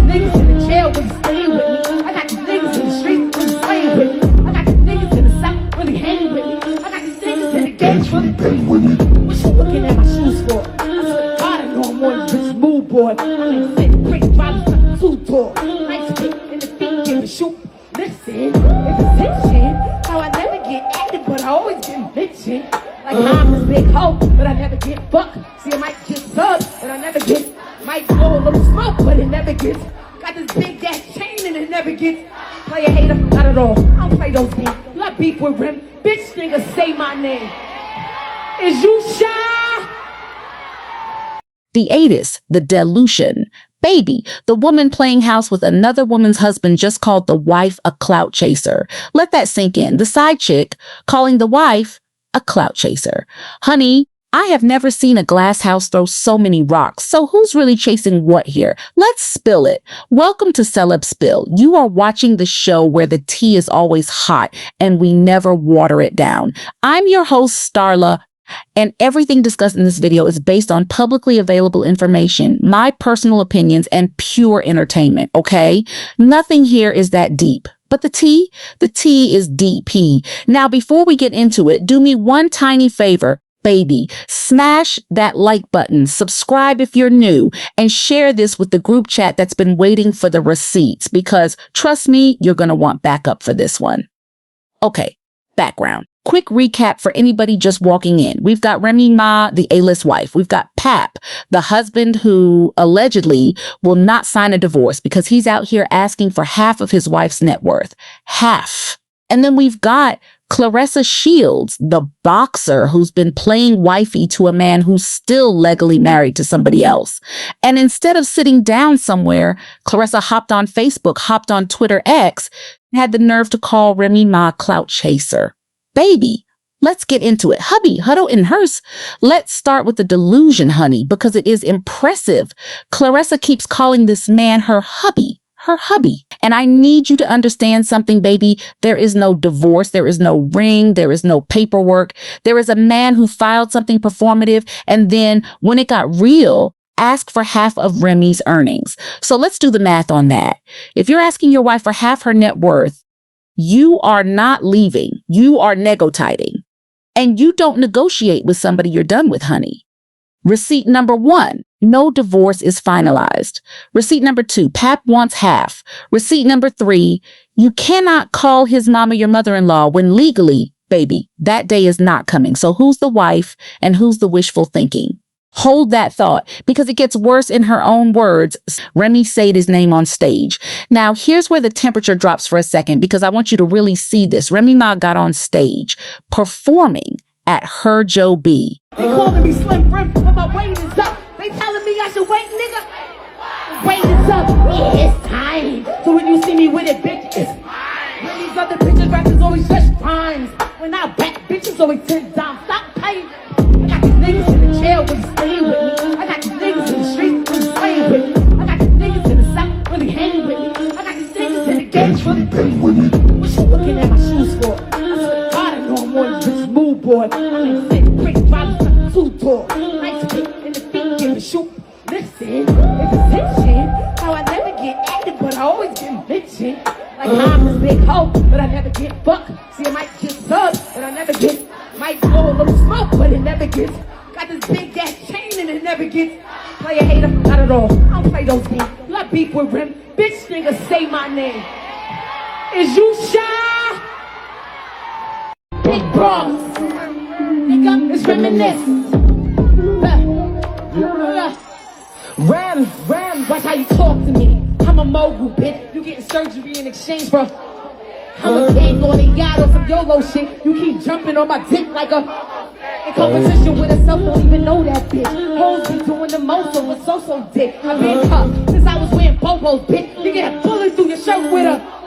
niggas in the jail when you staying with me. I got these niggas in the streets when you playing with me. I got these niggas in the south really hanging with me. I got these niggas in the gates really playing with me. What you looking at my shoes for? I swear to God, I know I'm more than bitch move boy. I'm in sick, quick, driving two door. Nice kick in the feet, give a shoot. Listen, it's attention. How I never get active, but I always get mentioned. Like I'm this big hoe, but I never get fucked. See, I might get subbed, but I never get. Might blow a little smoke, but it never gets. Got this big ass chain and it never gets. Play a hater, not at all. I don't play those games. You got beef with Rem. Bitch nigga, say my name. Is you shy? The ATIS, the delusion. Baby, the woman playing house with another woman's husband just called the wife a clout chaser. Let that sink in. The side chick calling the wife a clout chaser. Honey, I have never seen a glass house throw so many rocks. So who's really chasing what here? Let's spill it. Welcome to Celeb Spill. You are watching the show where the tea is always hot and we never water it down. I'm your host, Starla, and everything discussed in this video is based on publicly available information, my personal opinions, and pure entertainment, okay? Nothing here is that deep. But the tea is DP. Now, before we get into it, do me one tiny favor. Baby, smash that like button, subscribe if you're new, and share this with the group chat that's been waiting for the receipts because, trust me, you're going to want backup for this one. Okay, background. Quick recap for anybody just walking in. We've got Remy Ma, the A-list wife. We've got Pap, the husband who allegedly will not sign a divorce because he's out here asking for half of his wife's net worth. Half. And then we've got Claressa Shields, the boxer who's been playing wifey to a man who's still legally married to somebody else. And instead of sitting down somewhere, Claressa hopped on Facebook, hopped on Twitter X, and had the nerve to call Remy Ma clout chaser. Baby, let's get into it. Hubby, huddle in hearse. Let's start with the delusion, honey, because it is impressive. Claressa keeps calling this man her hubby. Her hubby. And I need you to understand something, baby. There is no divorce. There is no ring. There is no paperwork. There is a man who filed something performative. And then when it got real, asked for half of Remy's earnings. So let's do the math on that. If you're asking your wife for half her net worth, you are not leaving. You are negotiating. And you don't negotiate with somebody you're done with, honey. Receipt number 1, no divorce is finalized. Receipt number 2, Pap wants half. Receipt number 3, you cannot call his mama your mother-in-law when legally, baby, that day is not coming. So who's the wife and who's the wishful thinking? Hold that thought because it gets worse in her own words. Remy said his name on stage. Now, here's where the temperature drops for a second because I want you to really see this. Remy Ma got on stage performing at her Joe B. They calling me Slim Rim, but my weight is up. They telling me I should wait, nigga. Weight is up. Yeah, it's time. So when you see me with it, bitch, it's fine. When these other bitches rappers always just times. When I back bitches always 10 times. Stop paying. I got these niggas in the jail when you staying with me. I got these niggas in the streets when you playing with me. I got these niggas in the south really hanging with me. I got these niggas in the gates really playing with me. What you looking at my shoes for? I swear to God, I know I'm more than bitch move boy. I'm in sick, quick, driving two door. Nice kick in the feet, give a shoot. Listen, it's attention. How I never get active, but I always get mentioned. Like I'm this big hoe, but I never get fucked. See, I might get subbed, but I never get. Might blow a little smoke, but it never gets. Got this big ass chain and it never gets. Play a hater, not at all. I don't play those games. You got beef with Rem. Bitch nigga, say my name. Is you shy? Big bros. Nigga, it's reminisce. Rem, watch how you talk to me. I'm a mogul, bitch. You getting surgery in exchange for. I'm a gang on a yacht or some YOLO shit. You keep jumping on my dick like a. In competition with herself, don't even know that bitch. Hoes be doing the most of a so-so dick. I've been tough since I was wearing bobos, bitch. You get a bullet through your shirt with a.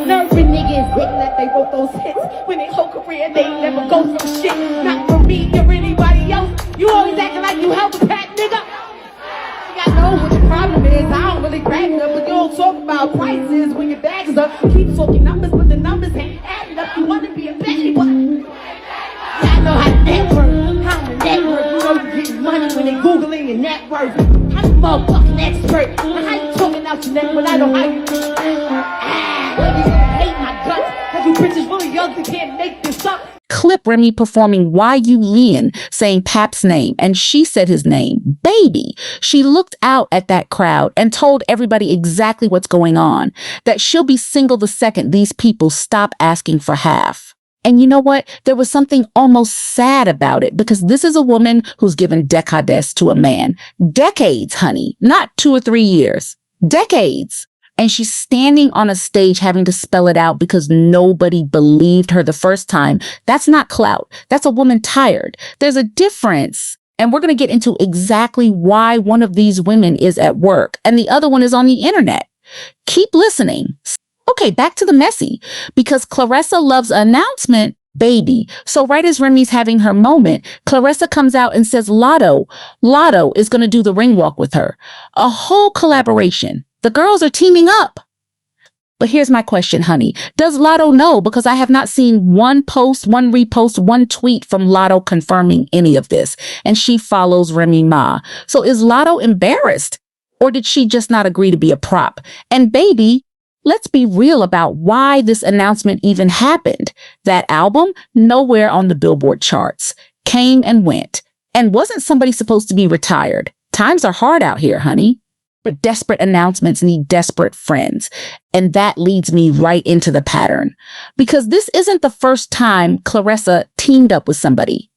Nerving niggas dick that they wrote those hits. When they whole career, they never go through shit. Not for me or anybody else. You always acting like you help a pat nigga. I know what the problem is. I don't really brag up, but you don't talk about prices when your bags up. Keep talking numbers, but the numbers ain't adding up. You want to be a baby, but yeah, I know how to network. How to network. You know you getting money when they Googling your net worth. I'm a motherfucking expert. Now how you talking out about your name, but I know how you feel. Ladies hate my guts, cause you bitches really young and can't make this up. Clip Remy performing Why You Lean, saying Pap's name, and she said his name, Baby. She looked out at that crowd and told everybody exactly what's going on, that she'll be single the second these people stop asking for half. And you know what? There was something almost sad about it, because this is a woman who's given decades to a man. Decades, honey, not 2 or 3 years. Decades. And she's standing on a stage having to spell it out because nobody believed her the first time. That's not clout. That's a woman tired. There's a difference. And we're going to get into exactly why one of these women is at work and the other one is on the internet. Keep listening. Okay, back to the messy, because Claressa loves an announcement, baby. So right as Remy's having her moment, Claressa comes out and says Lotto is going to do the ring walk with her. A whole collaboration. The girls are teaming up. But here's my question, honey. Does Lotto know? Because I have not seen one post, one repost, one tweet from Lotto confirming any of this. And she follows Remy Ma. So is Lotto embarrassed? Or did she just not agree to be a prop? And baby, let's be real about why this announcement even happened. That album, nowhere on the Billboard charts. Came and went. And wasn't somebody supposed to be retired? Times are hard out here, honey. But desperate announcements need desperate friends. And that leads me right into the pattern. Because this isn't the first time Claressa teamed up with somebody.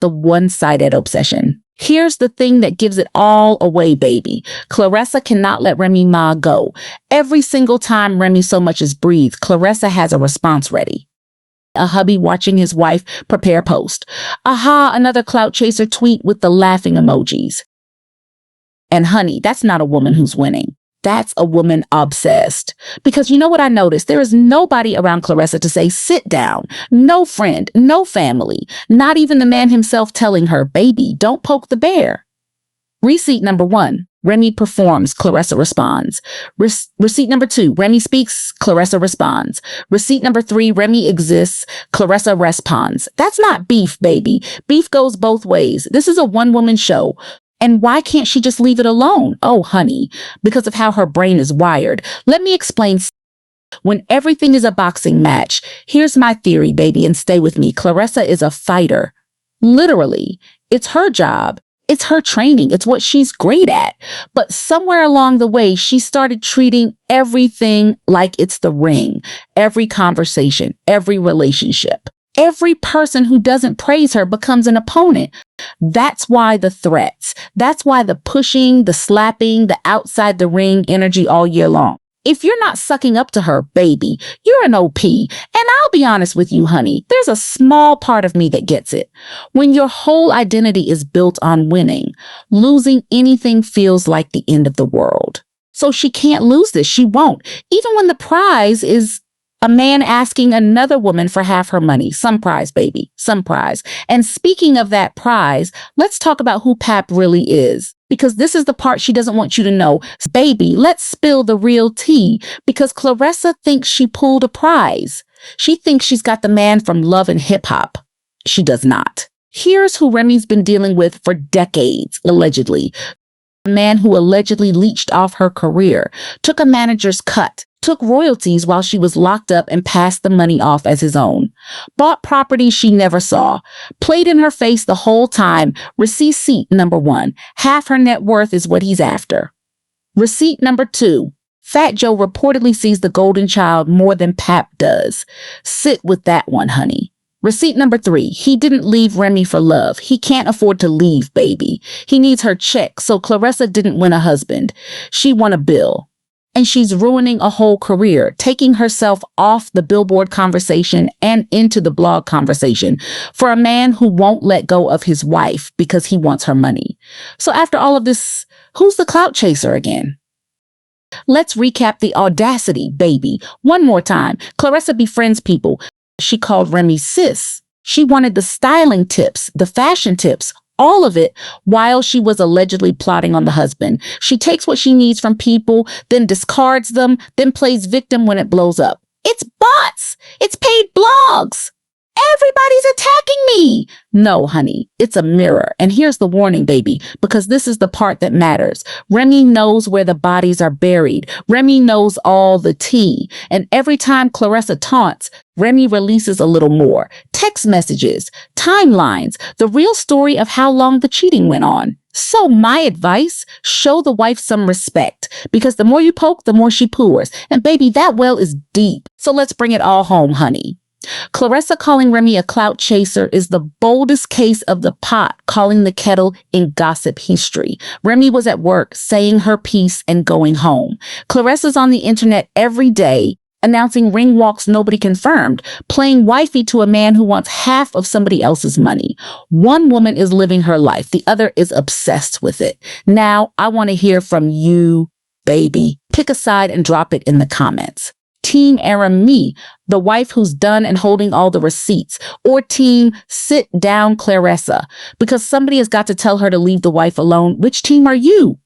The one-sided obsession. Here's the thing that gives it all away, baby. Claressa cannot let Remy Ma go. Every single time Remy so much as breathes, Claressa has a response ready. A hubby watching his wife prepare post. Aha, another clout chaser tweet with the laughing emojis. And honey, that's not a woman who's winning. That's a woman obsessed. Because you know what I noticed? There is nobody around Claressa to say, sit down. No friend, no family. Not even the man himself telling her, baby, don't poke the bear. Receipt number 1, Remy performs, Claressa responds. Receipt number 2, Remy speaks, Claressa responds. Receipt number 3, Remy exists, Claressa responds. That's not beef, baby. Beef goes both ways. This is a one-woman show. And why can't she just leave it alone? Oh, honey, because of how her brain is wired. Let me explain. When everything is a boxing match, here's my theory, baby, and stay with me. Claressa is a fighter. Literally. It's her job. It's her training. It's what she's great at. But somewhere along the way, she started treating everything like it's the ring. Every conversation, every relationship. Every person who doesn't praise her becomes an opponent. That's why the threats. That's why the pushing, the slapping, the outside the ring energy all year long. If you're not sucking up to her, baby, you're an OP. And I'll be honest with you, honey, there's a small part of me that gets it. When your whole identity is built on winning, losing anything feels like the end of the world. So she can't lose this. She won't. Even when the prize is a man asking another woman for half her money. Some prize, baby. Some prize. And speaking of that prize, let's talk about who Pap really is. Because this is the part she doesn't want you to know. Baby, let's spill the real tea. Because Claressa thinks she pulled a prize. She thinks she's got the man from Love and Hip Hop. She does not. Here's who Remy's been dealing with for decades, allegedly. A man who allegedly leached off her career, took a manager's cut, took royalties while she was locked up and passed the money off as his own, bought property she never saw, played in her face the whole time. Receipt number 1, half her net worth is what he's after. Receipt number 2, Fat Joe reportedly sees the golden child more than Pap does. Sit with that one, honey. Receipt number 3, he didn't leave Remy for love. He can't afford to leave, baby. He needs her check, so Claressa didn't win a husband. She won a bill. And she's ruining a whole career, taking herself off the Billboard conversation and into the blog conversation for a man who won't let go of his wife because he wants her money. So after all of this, who's the clout chaser again? Let's recap the audacity, baby. One more time. Claressa befriends people. She called Remy sis. She wanted the styling tips, the fashion tips, all of it while she was allegedly plotting on the husband. She takes what she needs from people, then discards them, then plays victim when it blows up. It's bots. It's paid blogs. Everybody's attacking me. No, honey, it's a mirror. And here's the warning, baby, because this is the part that matters. Remy knows where the bodies are buried. Remy knows all the tea. And every time Claressa taunts, Remy releases a little more. Text messages, timelines, the real story of how long the cheating went on. So my advice, show the wife some respect, because the more you poke, the more she pours. And baby, that well is deep. So let's bring it all home, honey. Claressa calling Remy a clout chaser is the boldest case of the pot calling the kettle in gossip history. Remy was at work, saying her piece and going home. Claressa's on the internet every day, announcing ring walks nobody confirmed, playing wifey to a man who wants half of somebody else's money. One woman is living her life. The other is obsessed with it. Now, I want to hear from you, baby. Pick a side and drop it in the comments. Team Remy Ma, the wife who's done and holding all the receipts, or team sit down Claressa, because somebody has got to tell her to leave the wife alone. Which team are you?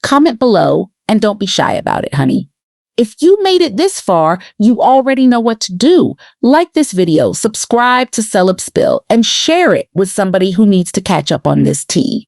Comment below and don't be shy about it, honey. If you made it this far, you already know what to do. Like this video, subscribe to Celeb Spill, and share it with somebody who needs to catch up on this tea.